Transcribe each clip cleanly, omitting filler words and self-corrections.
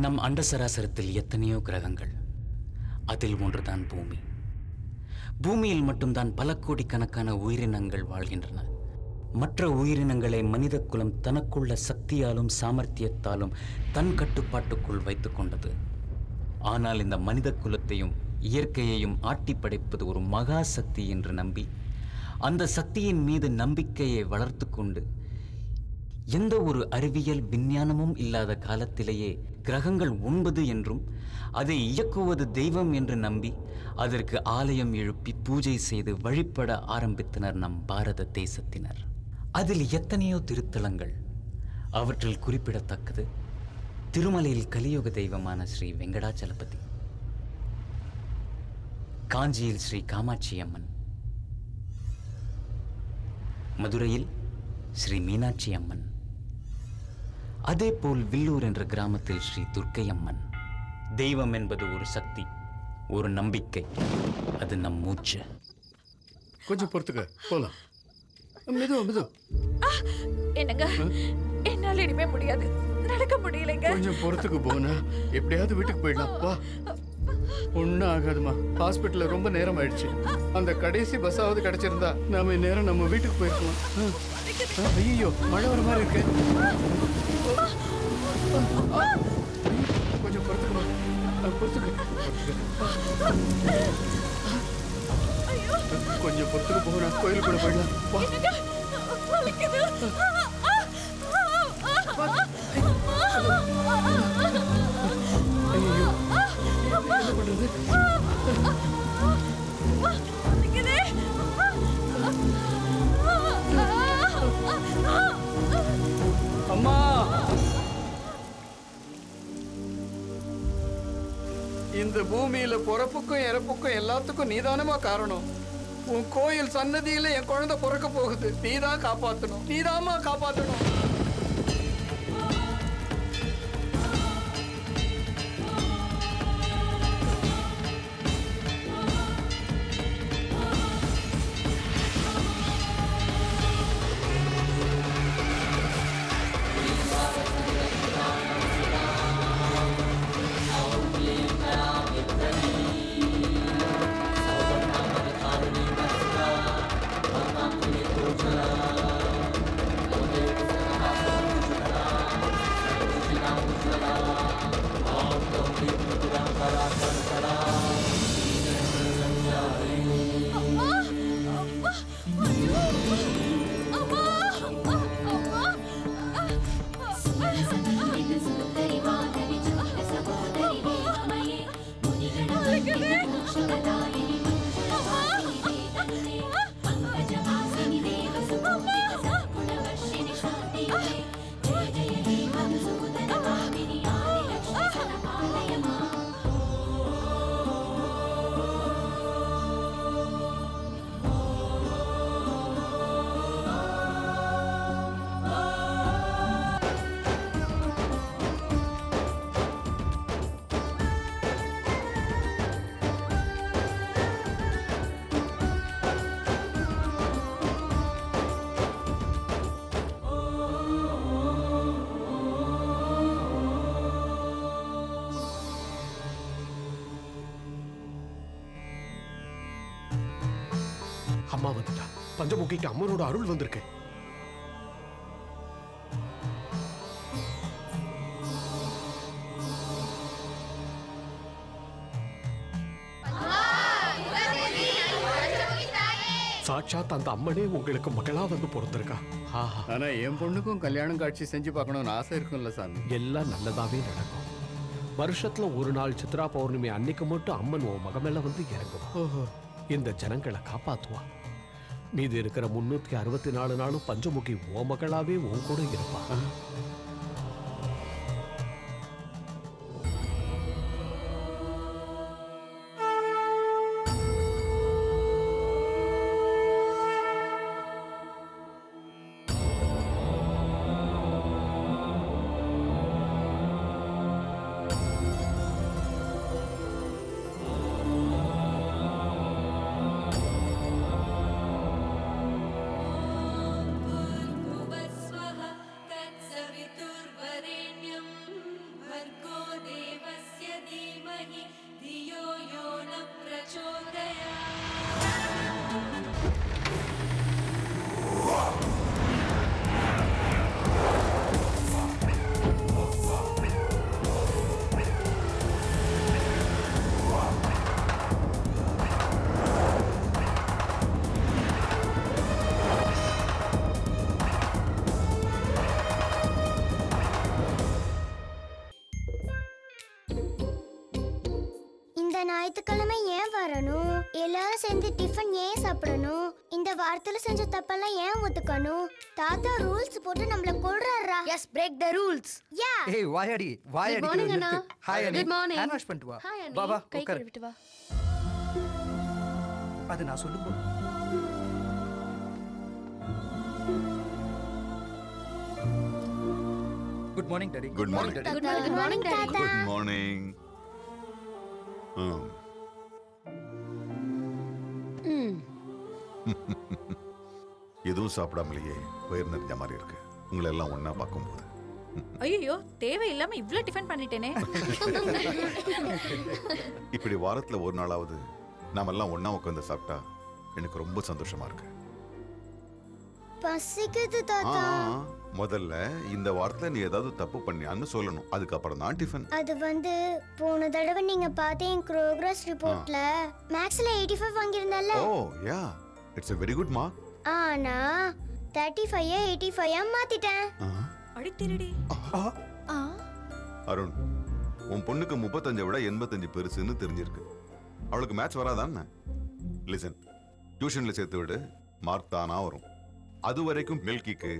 நம் அண்ட சராசரத்தில் எத்தனையோ கிரகங்கள். அதில் ஒன்றுதான் பூமி. பூமியில் மட்டும்தான் பல கோடிக்கணக்கான உயிரினங்கள் வாழ்கின்றன. மற்ற உயிரினங்களை மனித குலம் தனக்குள்ள சக்தியாலும் சாமர்த்தியத்தாலும் தன் கட்டுப்பாட்டுக்குள் வைத்துக் கொண்டது. ஆனால் இந்த மனித குலத்தையும் இயற்கையையும் ஆட்டி படைப்பது ஒரு மகா சக்தி என்று நம்பி அந்த சக்தியின் மீது நம்பிக்கையை வளர்த்து கொண்டு எந்த ஒரு அறிவியல் விஞ்ஞானமும் இல்லாத காலத்திலேயே கிரகங்கள் 9 என்றும் அதை இயக்குவது தெய்வம் என்று நம்பி அதற்கு ஆலயம் எழுப்பி பூஜை செய்து வழிபட ஆரம்பித்தனர் நம் பாரத தேசத்தினர். அதில் எத்தனையோ திருத்தலங்கள். அவற்றில் குறிப்பிடத்தக்கது திருமலையில் கலியுக தெய்வமான ஸ்ரீ வெங்கடாச்சலபதி, காஞ்சியில் ஸ்ரீ காமாட்சி அம்மன், மதுரையில் ஸ்ரீ மீனாட்சி அம்மன், அதேபோல் வில்லூர் என்ற கிராமத்தில் ஸ்ரீ துர்க்கை அம்மன். தெய்வம் என்பது ஒரு சக்தி, ஒரு நம்பிக்கை. அது நம் மூச்சு. கொஞ்சம் பொறுத்துக்க, போலாம். மெது மெது. என்னங்க, என்னால இனிமே முடியாது, நடக்க முடியலைங்க. கொஞ்சம் பொறுத்துக்கு போனா எப்படியாவது வீட்டுக்கு போயிடலாம். வா. ஒன்னும் ஆகாதுமா. ஹாஸ்பிட்டல்ல ரொம்ப நேரம் ஆயிடுச்சு. அந்த கடைசி பஸ்ஸாவது கிடைச்சிருந்தா நாம நேரம் நம்ம வீட்டுக்கு போயிருக்கலாம். ஐயோ, மழை வர மாதிரி இருக்கு. கொஞ்சம் பொறுத்துக்குமா, பொறுத்துக்கு. கொஞ்சம் பொறுத்துக்கு போனா கோயிலுக்குள்ள போயிடலாம். வா. ஐயோ, என்ன பண்றது? அம்மா, இந்த பூமியில பிறப்புக்கும் இறப்புக்கும் எல்லாத்துக்கும் நீதானமா காரணம். உன் கோயில் சன்னதியில என் குழந்தை பிறக்க போகுது. நீதான் காப்பாத்தணும், நீதாமா காப்பாத்தணும். அம்மா வந்துட்டா. பஞ்சமுகிக்கு அம்மனோட அருள் வந்திருக்கு. சாட்சாத் அந்த அம்மனே உங்களுக்கு மகளா வந்து பிறந்திருக்கா. ஆனா என் பொண்ணுக்கும் கல்யாணம் காட்சி செஞ்சு பார்க்கணும்னு ஆசை இருக்கும்ல சாமி. எல்லாம் நல்லதாவே நடக்கும். வருஷத்துல ஒரு நாள் சித்ரா பௌர்ணமி அன்னைக்கு மட்டும் அம்மன் உன் மகமேல வந்து இறங்குவா. இந்த ஜனங்களை காப்பாத்துவா. மீதி இருக்கிற 364 நாளும் பஞ்சமுகி ஓ மகளாவே உன் கூட இருப்பா. ஞாயிற்றுக்கிழமை ஏன் வரணும்? எல்லாரும் சேர்ந்து டிஃபன் ஏன் சாப்பிடணும்? இந்த வாரத்துல செஞ்ச தப்பெல்லாம் ஏன் ஒத்துக்கணும்? தாத்தா ரூல்ஸ் போட்டு நம்மள கொல்றாரா? Yes break the rules. Yeah. ஏய் வாயாடி வாயாடி. Good morning, அண்ணா. ஹாய் அண்ணி. Good morning. ஹேண்ட் வாஷ் பண்ணிட்டு வா. ஹாய் அண்ணி. வா வா கை உட்காரு. கழுவிட்டு வா. அது நான் சொல்லும்போது good morning daddy. Good morning. Good morning, Daddy. Good morning. எதுவும் சாப்பிடாமலேயே வயிறு நிறைஞ்ச மாதிரி இருக்கு உங்களை எல்லாம் ஒண்ணா பார்க்கும்போது. ஐயோ தேவையில்லாம இவ்ளோ டிஃபன் பண்ணிட்டேனே. இப்படி வாரத்துல ஒரு நாளாவது நாம எல்லாம் ஒண்ணா உட்கார்ந்து சாப்பிட்டா எனக்கு ரொம்ப சந்தோஷமா இருக்கு. பசிக்குது தாத்தா. முதல்ல இந்த வாரத்துல நீ ஏதாவது தப்பு பண்ணியான்னு சொல்லணும், அதுக்கப்புறம் தான் டிஃபன். அது போன தடவை நீங்க பார்த்த என் ப்ரோக்ரஸ் ரிப்போர்ட்ல மேக்ஸ்ல 85 வாங்கியிருந்தல்ல. Oh yeah, it's a very good mark. ஆனா 35 85 மாத்திட்டேன். அடி திருடி. அருண், உன் பொண்ணுக்கு 35 விட 85 பெருசுன்னு தெரிஞ்சிருக்கு. அவளுக்கு மேட்ச் வராதான்னு லிசன், டியூஷன்ல சேர்த்து விடு, மார்க் தானா வரும். அது வரைக்கும் மில்கிக்கு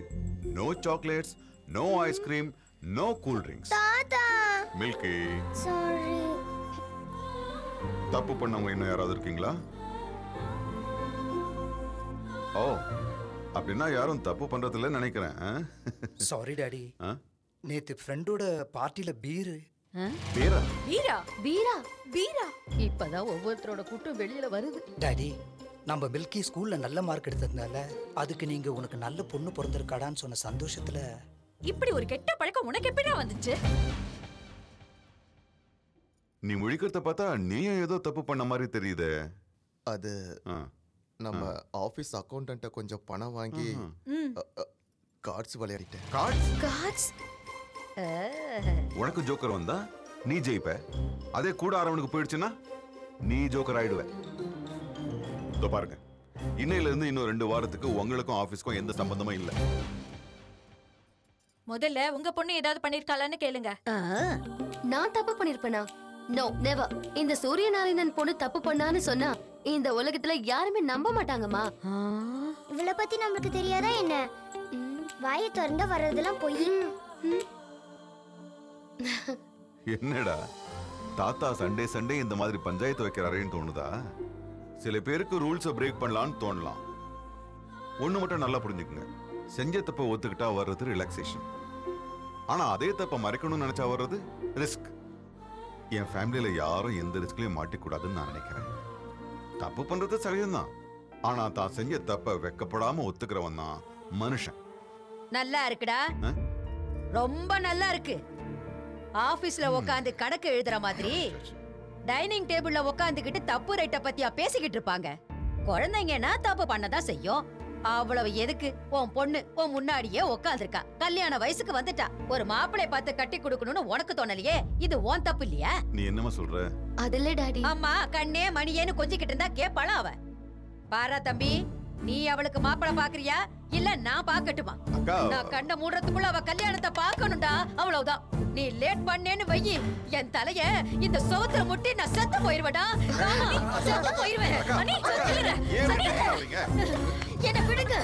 no chocolates, no ice cream, no cool drinks. தாத்தா மில்கி, சாரி. தப்பு பண்ணவங்க இன்னும் யாராவது இருக்கீங்களா? ஓ, அப்படின்னா யாரும் தப்பு பண்றதில்ல நினைக்கிறேன். Sorry daddy. நேத்து ஃப்ரெண்டோட பார்ட்டில பீர். பேரா? வீரா பீரா வீரா. இப்பதான் ஒவ்வொருத்தரோட கூட்டம் வெளியில வருது. டாடி, நம்ம மில்கி ஸ்கூல்ல நல்ல மார்க் எடுத்ததுனால அதுக்கு நீங்க உனக்கு நல்ல பொண்ணு பிறந்திருக்காடான்னு சொன்ன சந்தோஷத்துல. இப்படி ஒரு கெட்ட பழக்கம் உனக்கு எப்படிடா வந்துச்சு? நீ முழிக்கிறத பார்த்தா நீயும் ஏதோ தப்பு பண்ண மாதிரி தெரியுதே. அது நம்ம ஆபீஸ் அக்கவுண்டன்ட்ட கொஞ்சம் பணம் வாங்கி கார்ட்ஸ் விளையாடிட்டேன். காட்ஸ். உனக்கு ஜோக்கர் வந்தா நீ ஜெயிப்ப, அதே கூட ஆரவனுக்கு போயிடுச்சுன்னா நீ ஜோக்கர் ஆயிடுவ. இதோ பாருங்க, இன்னையில இருந்து இன்னும் 2 வாரத்துக்கு உங்களுக்கும் ஆபீஸ்க்கும் எந்த சம்பந்தமும் இல்ல. முதல்ல உங்க பொண்ணு ஏதாவது பண்ணிருக்காளான்னு கேளுங்க. நான் தப்பு பண்ணிருப்பேனா? No, never. இந்த சூரியநாராயணன் பொண்ணு தப்பு பண்ணான்னு சொன்னா இந்த உலகத்துல யாருமே நம்ப மாட்டாங்கம்மா. இவளை பத்தி நமக்கு தெரியாதா என்ன? வாயை திறந்து வர்றதெல்லாம் போய். என்னடா தாத்தா சண்டே சண்டே இந்த மாதிரி பஞ்சாயத்து வைக்கிறாரேன்னு தோணுதா? சில பேருக்கு ரூல்ஸை பிரேக் பண்ணலான்னு தோணலாம். ஒண்ணு மட்டும் நல்லா புரிஞ்சுக்குங்க, செஞ்ச தப்ப ஒத்துக்கிட்டா வர்றது ரிலாக்ஸேஷன், ஆனா அதே தப்ப மறைக்கணும்னு நினைச்சா வர்றது ரிஸ்க். என் ஃபேமிலியில யாரும் எந்த ரிஸ்க்லயும் மாட்டிக்கூடாதுன்னு நான் நினைக்கிறேன். தப்பு பண்றது சகஜம்தான், ஆனா தான் செஞ்ச தப்ப வெக்கப்படாம ஒத்துக்கிறவன் தான் மனுஷன். நல்லா இருக்குடா, ரொம்ப நல்லா இருக்கு. ஆபீஸ்ல உட்காந்து கணக்கு எழுதுற மாதிரி டைனிங் டேபிள்ல உட்காந்துக்கிட்டு தப்பு ரைட்ட பத்தியா பேசிக்கிட்டு இருப்பாங்க. குழந்தைங்கன்னா தப்பு பண்ணதான் செய்யும். அவ்வளவு எதுக்கு? உன் பொண்ணு உன் முன்னாடியே உட்காந்துருக்கா, கல்யாண வயசுக்கு வந்துட்டா. ஒரு மாப்பிளை பார்த்து கட்டி கொடுக்கணும்னு உனக்கு தோணலையே, இது உன் தப்பு இல்லையா? நீ என்னமா சொல்ற? அதில்ல டாடி. அம்மா கண்ணே மணியேன்னு கொஞ்சிக்கிட்டு இருந்தா கேப்பாளா அவ? பாரா தம்பி, நீ அவளுக்கு மாப்பிளை பாக்குறியா இல்ல நான் பாக்கட்டுமா? நான் கண்ண மூடுறதுக்குள்ள அவ கல்யாணத்தை பாக்கணும்டா, அவ்வளவுதான். நீ லேட் பண்ணேன்னு வையி, என் தலைய இந்த சோத்துல முட்டி நான் செத்து போயிருவேடா. செத்து போயிருவேன். என்ன விடுங்க.